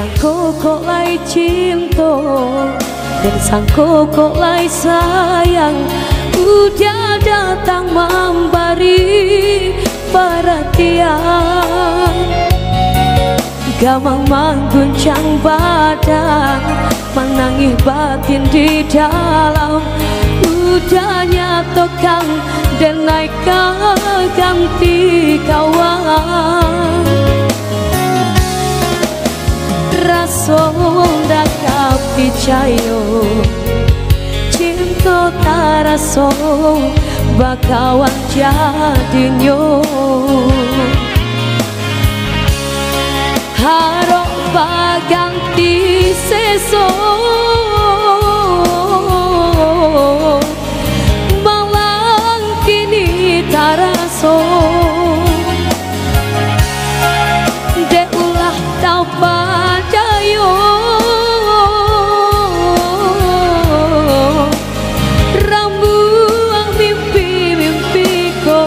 sangko kok lai cinta, dan sangko kok lai sayang, udah datang memberi perhatian. Gamang mengguncang badan, menangis batin di dalam, udah nyatokan dan naik ganti kawan. Rasa ndak percaya, cinta tak rasa bakawan jadinya. Harap baganti sesok, malang kini tak rasa. Dek ulah tau padayo, rambuang mimpi-mimpiku.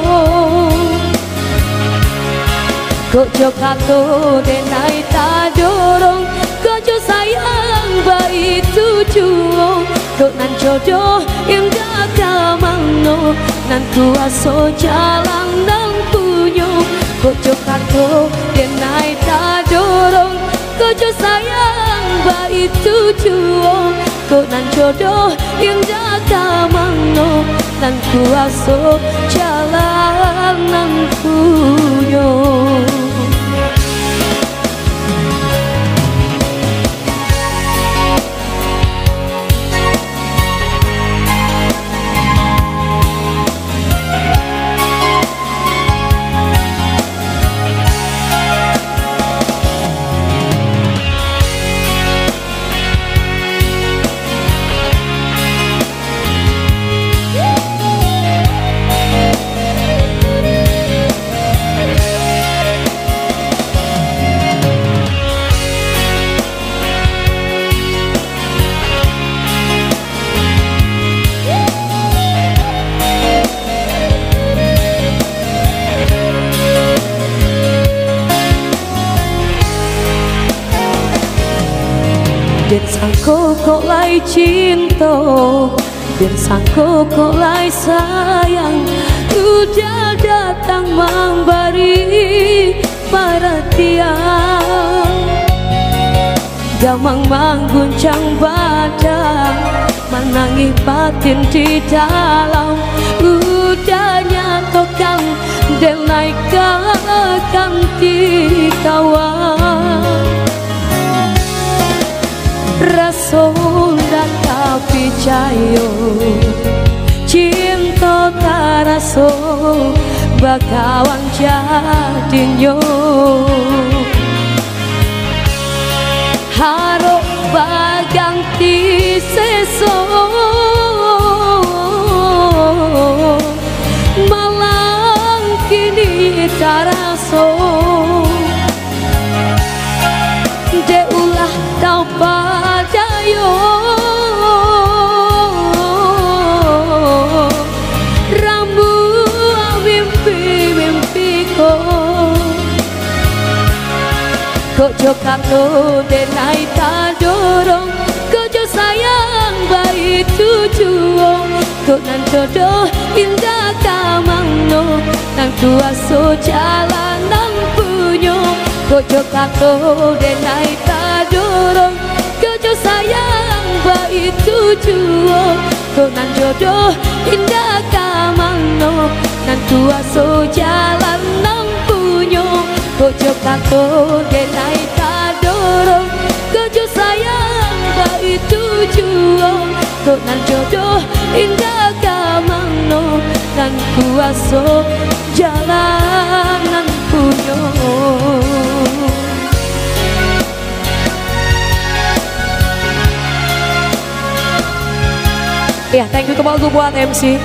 Kok jokato denai tak dorong, kok jo sayang baik tujuan. Kok nan jodoh indah kamangno, nan kuaso jalan nan punyo. Kok jokato denai tak dorong, kok jo sayang baik tujuan. Kok nan jodoh indah kamangno, nan kuaso jalan nan punyo. Dan sangko kok lai cinta, dan sangko kok lai sayang, udah datang memberi perhatian. Gamang mengguncang badan, menangis batin di dalam, udah nyatokan dan naik ganti kawan. Rasa ndak percaya, cinta tak rasa bakawan jadinya. Harap baganti sesok, malang kini tak rasa. Dek ulah tau padayo, rambuang mimpi-mimpiku. Kok jokato denai tak dorong, kok jo sayang baik tujuan. Kok nan jodoh indah kamangno, nang kuaso jalan nang punyo. Kok jokato denai tak dorong, kok jo sayang baik tujuan. Kok nan jodoh indah kamangno, nan kuaso jalan nang punyo. Kok jokato denai tak dorong, kok jo sayang baik tujuan. Kok nan jodoh indah kamangno, nan kuaso jalan nan punyo. Ya, thank you kembali buat MC.